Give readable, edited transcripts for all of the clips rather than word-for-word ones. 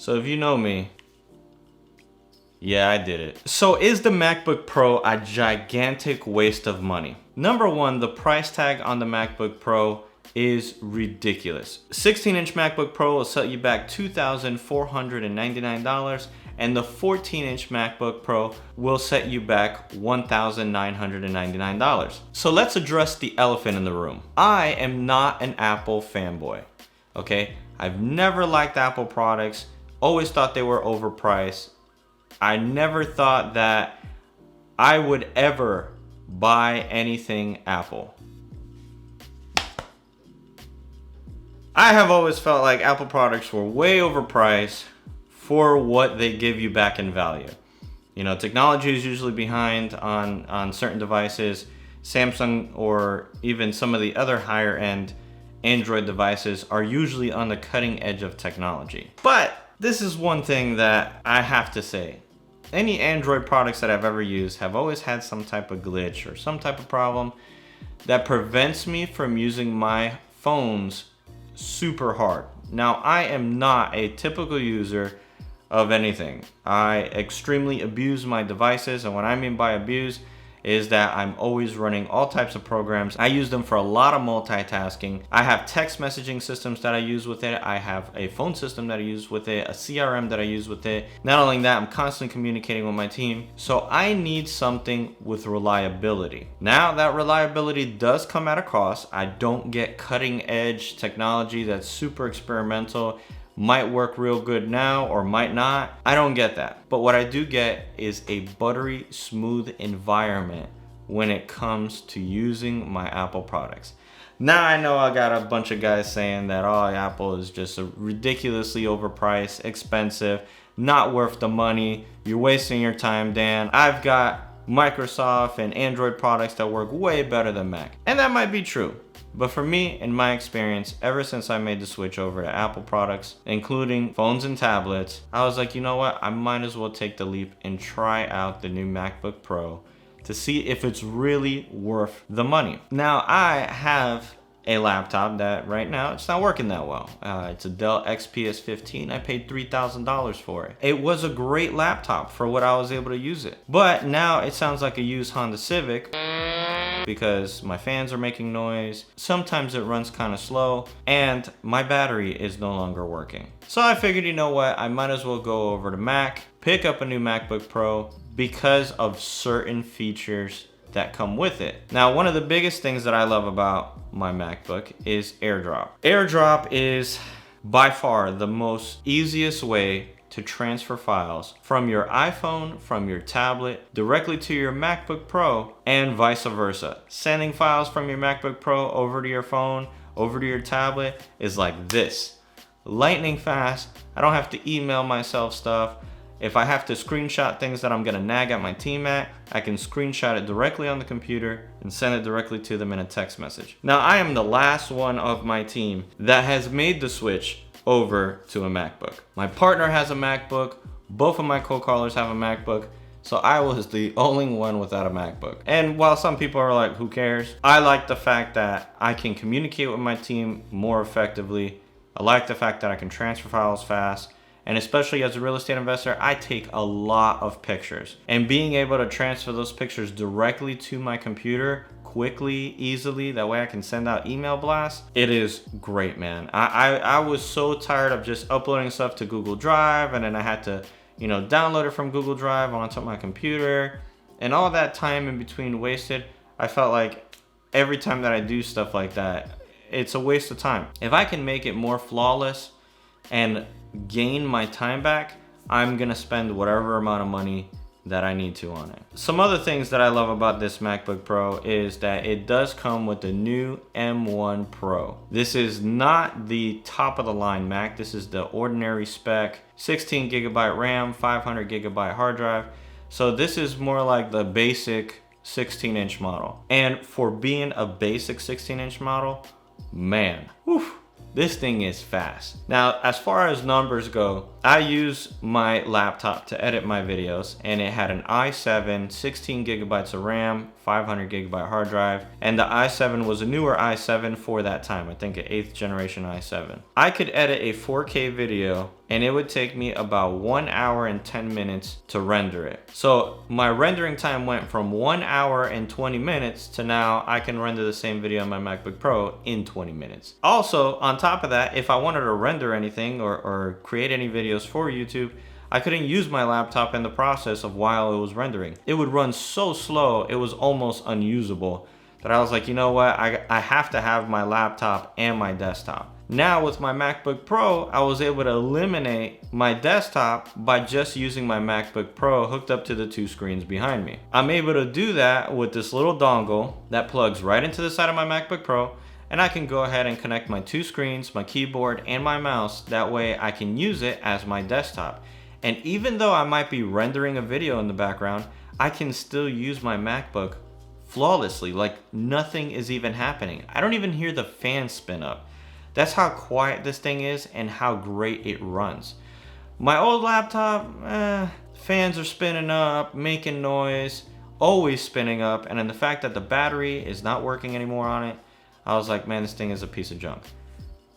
So if you know me, yeah, I did it. So is the MacBook Pro a gigantic waste of money? Number one, the price tag on the MacBook Pro is ridiculous. 16-inch MacBook Pro will set you back $2,499, and the 14-inch MacBook Pro will set you back $1,999. So let's address the elephant in the room. I am not an Apple fanboy, okay? I've never liked Apple products, always thought they were overpriced. I never thought that I would ever buy anything Apple. I have always felt like Apple products were way overpriced for what they give you back in value. You know, technology is usually behind on certain devices. Samsung or even some of the other higher end Android devices are usually on the cutting edge of technology. But this is one thing that I have to say. Any Android products that I've ever used have always had some type of glitch or some type of problem that prevents me from using my phones super hard. Now, I am not a typical user of anything. I extremely abuse my devices, and what I mean by abuse is that I'm always running all types of programs. I use them for a lot of multitasking. I have text messaging systems that I use with it. I have a phone system that I use with it, a CRM that I use with it. Not only that, I'm constantly communicating with my team. So I need something with reliability. Now, that reliability does come at a cost. I don't get cutting edge technology that's super experimental, might work real good now or might not. I don't get that. But what I do get is a buttery smooth environment when it comes to using my Apple products. Now I know I got a bunch of guys saying that, oh, Apple is just ridiculously overpriced, expensive, not worth the money. You're wasting your time, Dan. I've got Microsoft and Android products that work way better than Mac. And that might be true. But for me, in my experience, ever since I made the switch over to Apple products, including phones and tablets, I was like, you know what? I might as well take the leap and try out the new MacBook Pro to see if it's really worth the money. Now, I have a laptop that right now it's not working that well. It's a Dell XPS 15. I paid $3,000 for it. It was a great laptop for what I was able to use it. But now it sounds like a used Honda Civic because my fans are making noise. Sometimes it runs kind of slow and my battery is no longer working. So I figured, you know what? I might as well go over to Mac, pick up a new MacBook Pro because of certain features that come with it. Now, one of the biggest things that I love about my MacBook is AirDrop. AirDrop is by far the most easiest way to transfer files from your iPhone, from your tablet, directly to your MacBook Pro, and vice versa. Sending files from your MacBook Pro over to your phone, over to your tablet is like this. Lightning fast. I don't have to email myself stuff. If I have to screenshot things that I'm gonna nag at my team at, I can screenshot it directly on the computer and send it directly to them in a text message. Now, I am the last one of my team that has made the switch over to a MacBook. My partner has a MacBook, both of my co-callers have a MacBook, so I was the only one without a MacBook. And while some people are like, who cares? I like the fact that I can communicate with my team more effectively. I like the fact that I can transfer files fast. And especially as a real estate investor, I take a lot of pictures. And being able to transfer those pictures directly to my computer quickly, easily, that way I can send out email blasts, it is great, man. I was so tired of just uploading stuff to Google Drive, and then I had to, download it from Google Drive onto my computer, and all that time in between wasted. I felt like every time that I do stuff like that, it's a waste of time. If I can make it more flawless and gain my time back, I'm gonna spend whatever amount of money that I need to on it. Some other things that I love about this MacBook Pro is that it does come with the new M1 Pro. This is not the top of the line Mac. This is the ordinary spec, 16 gigabyte RAM, 500 gigabyte hard drive. So this is more like the basic 16-inch model. And for being a basic 16-inch model, man, whew, this thing is fast. Now, as far as numbers go, I use my laptop to edit my videos, and it had an i7, 16 gigabytes of RAM, 500 gigabyte hard drive, and the i7 was a newer i7 for that time. I think an 8th generation i7. I could edit a 4K video and it would take me about 1 hour and 10 minutes to render it. So my rendering time went from 1 hour and 20 minutes to now I can render the same video on my MacBook Pro in 20 minutes. Also, on top of that, if I wanted to render anything or create any videos for YouTube, I couldn't use my laptop in the process of while it was rendering. It would run so slow, it was almost unusable, that I was like, you know what, I have to have my laptop and my desktop. Now with my MacBook Pro, I was able to eliminate my desktop by just using my MacBook Pro hooked up to the 2 screens behind me. I'm able to do that with this little dongle that plugs right into the side of my MacBook Pro, and I can go ahead and connect my 2 screens, my keyboard, and my mouse. That way I can use it as my desktop. And even though I might be rendering a video in the background, I can still use my MacBook flawlessly, like nothing is even happening. I don't even hear the fan spin up. That's how quiet this thing is and how great it runs. My old laptop, fans are spinning up, making noise, always spinning up, and then the fact that the battery is not working anymore on it, I was like, man, this thing is a piece of junk.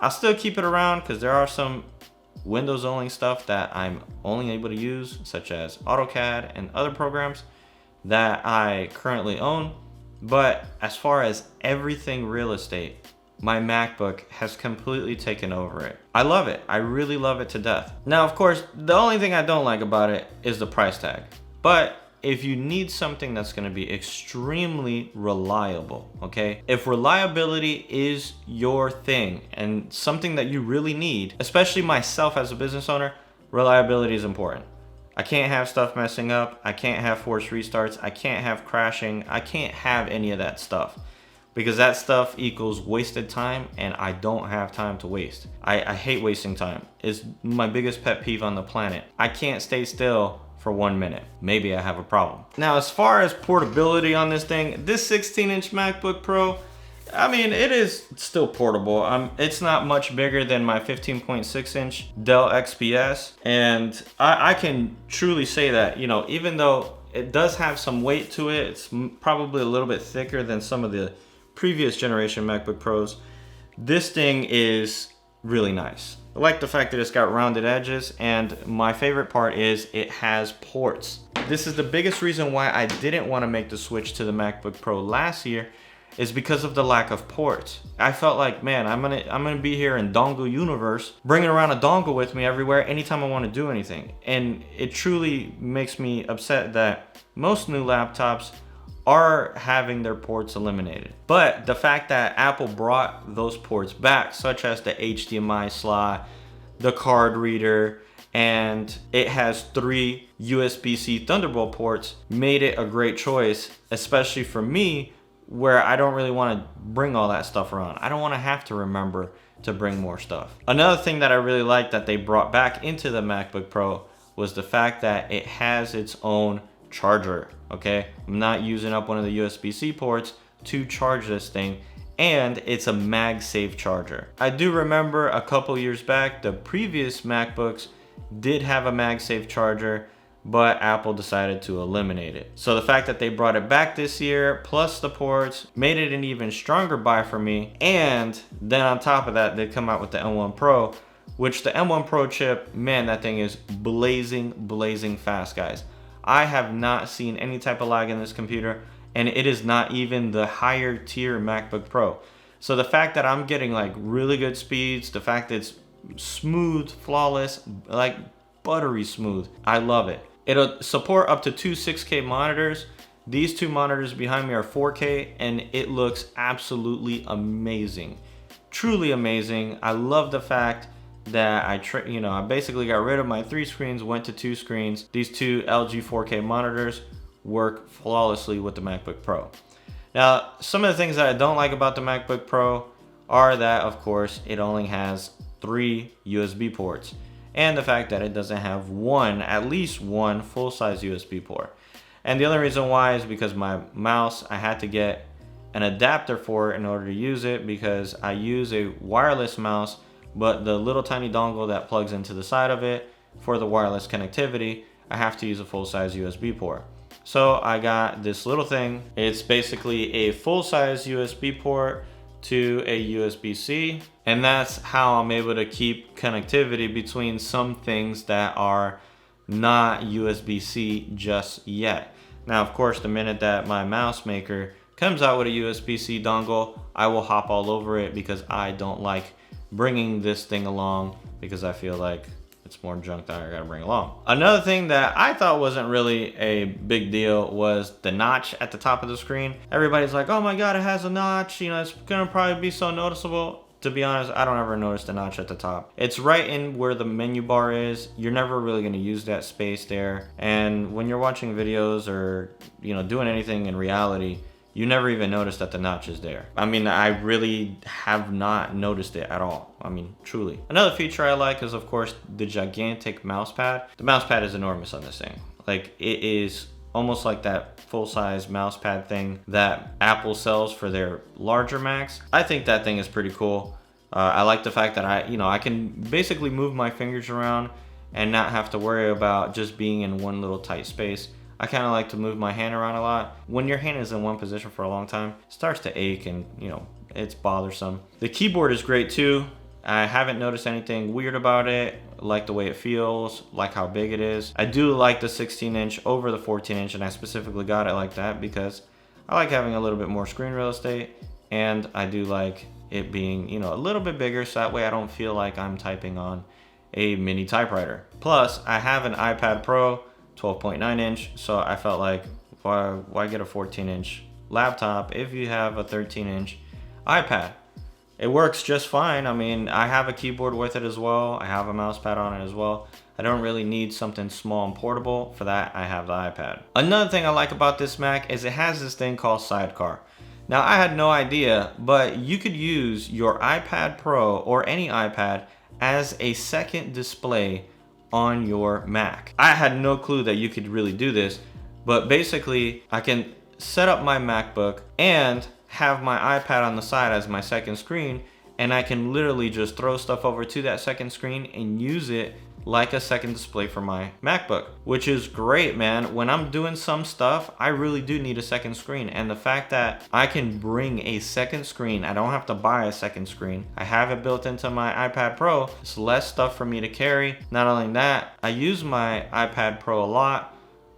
I'll still keep it around because there are some Windows only stuff that I'm only able to use, such as AutoCAD and other programs that I currently own. But as far as everything real estate, my MacBook has completely taken over it. I love it. I really love it to death. Now, of course, the only thing I don't like about it is the price tag. But if you need something that's going to be extremely reliable, okay? If reliability is your thing and something that you really need, especially myself as a business owner, reliability is important. I can't have stuff messing up. I can't have forced restarts. I can't have crashing. I can't have any of that stuff because that stuff equals wasted time, and I don't have time to waste. I hate wasting time. It's my biggest pet peeve on the planet. I can't stay still for 1 minute. Maybe I have a problem. Now, as far as portability on this thing, this 16-inch MacBook Pro, I mean, it is still portable. It's not much bigger than my 15.6-inch Dell XPS, and I can truly say that, you know, even though it does have some weight to it, it's probably a little bit thicker than some of the previous generation MacBook Pros, this thing is really nice. I like the fact that it's got rounded edges, and my favorite part is it has ports. This is the biggest reason why I didn't want to make the switch to the MacBook Pro last year, is because of the lack of ports. I felt like, man, I'm gonna be here in dongle universe, bringing around a dongle with me everywhere anytime I want to do anything. And it truly makes me upset that most new laptops are having their ports eliminated. But the fact that Apple brought those ports back, such as the HDMI slot, the card reader, and it has 3 USB-C Thunderbolt ports, made it a great choice, especially for me, where I don't really want to bring all that stuff around. I don't want to have to remember to bring more stuff. Another thing that I really like that they brought back into the MacBook Pro was the fact that it has its own charger, okay? I'm not using up one of the USB-C ports to charge this thing, and it's a MagSafe charger. I do remember a couple years back, the previous MacBooks did have a MagSafe charger, but Apple decided to eliminate it. So the fact that they brought it back this year, plus the ports, made it an even stronger buy for me. And then on top of that, they come out with the M1 Pro, which the M1 Pro chip, man, that thing is blazing fast, guys. I have not seen any type of lag in this computer, and it is not even the higher tier MacBook Pro. So the fact that I'm getting like really good speeds, the fact that it's smooth, flawless, like buttery smooth, I love it. It'll support up to 2 6K monitors. These 2 monitors behind me are 4K, and it looks absolutely amazing. Truly amazing. I love the fact that I basically got rid of my 3 screens, went to 2 screens. These 2 LG 4K monitors work flawlessly with the MacBook Pro. Now, some of the things that I don't like about the MacBook Pro are that, of course, it only has 3 USB ports, and the fact that it doesn't have at least one full-size USB port. And the only reason why is because my mouse, I had to get an adapter for it in order to use it, because I use a wireless mouse, but the little tiny dongle that plugs into the side of it for the wireless connectivity, I have to use a full-size USB port. So I got this little thing. It's basically a full-size USB port to a USB-C, and that's how I'm able to keep connectivity between some things that are not USB-C just yet. Now, of course, the minute that my mouse maker comes out with a USB-C dongle, I will hop all over it, because I don't like bringing this thing along, because I feel like it's more junk that I gotta bring along. Another thing that I thought wasn't really a big deal was the notch at the top of the screen. Everybody's like, oh my God, it has a notch. You know, it's gonna probably be so noticeable. To be honest, I don't ever notice the notch at the top. It's right in where the menu bar is. You're never really gonna use that space there. And when you're watching videos or, you know, doing anything in reality, you never even notice that the notch is there. I mean, I really have not noticed it at all. I mean, truly. Another feature I like is, of course, the gigantic mouse pad. The mouse pad is enormous on this thing. Like, it is almost like that full-size mouse pad thing that Apple sells for their larger Macs. I think that thing is pretty cool. I like the fact that I can basically move my fingers around and not have to worry about just being in one little tight space. I kind of like to move my hand around a lot. When your hand is in one position for a long time, it starts to ache and, you know, it's bothersome. The keyboard is great too. I haven't noticed anything weird about it. I like the way it feels, like how big it is. I do like the 16-inch over the 14-inch, and I specifically got it like that because I like having a little bit more screen real estate, and I do like it being, you know, a little bit bigger, so that way I don't feel like I'm typing on a mini typewriter. Plus, I have an iPad Pro 12.9 inch, so I felt like why get a 14-inch laptop if you have a 13-inch iPad? It works just fine. I mean, I have a keyboard with it as well. I have a mouse pad on it as well. I don't really need something small and portable. For that, I have the iPad. Another thing I like about this Mac is it has this thing called Sidecar. Now, I had no idea, but you could use your iPad Pro or any iPad as a second display on your Mac. I had no clue that you could really do this, but basically I can set up my MacBook and have my iPad on the side as my second screen, and I can literally just throw stuff over to that second screen and use it like a second display for my MacBook, which is great, man. When I'm doing some stuff, I really do need a second screen, and the fact that I can bring a second screen, I don't have to buy a second screen. I have it built into my iPad Pro. It's less stuff for me to carry. Not only that, I use my iPad Pro a lot,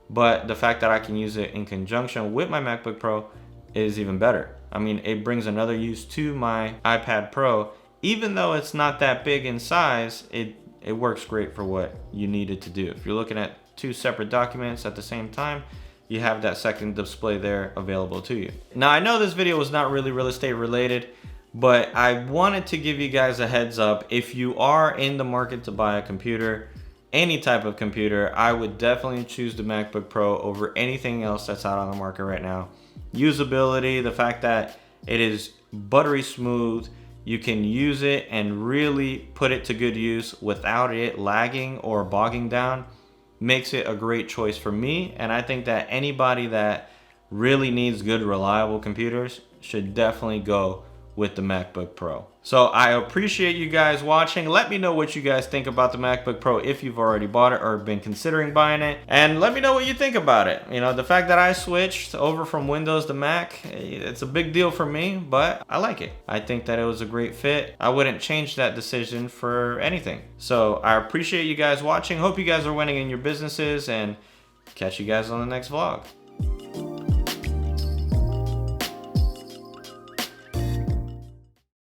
but the fact that I can use it in conjunction with my MacBook Pro is even better. I mean, it brings another use to my iPad Pro. Even though it's not that big in size, it works great for what you need it to do. If you're looking at two separate documents at the same time, you have that second display there available to you. Now, I know this video was not really real estate related, but I wanted to give you guys a heads up. If you are in the market to buy a computer, any type of computer, I would definitely choose the MacBook Pro over anything else that's out on the market right now. Usability, the fact that it is buttery smooth, you can use it and really put it to good use without it lagging or bogging down, makes it a great choice for me. And I think that anybody that really needs good, reliable computers should definitely go with the MacBook Pro. So I appreciate you guys watching. Let me know what you guys think about the MacBook Pro if you've already bought it or been considering buying it. And let me know what you think about it. You know, the fact that I switched over from Windows to Mac, it's a big deal for me, but I like it. I think that it was a great fit. I wouldn't change that decision for anything. So I appreciate you guys watching. Hope you guys are winning in your businesses, and catch you guys on the next vlog.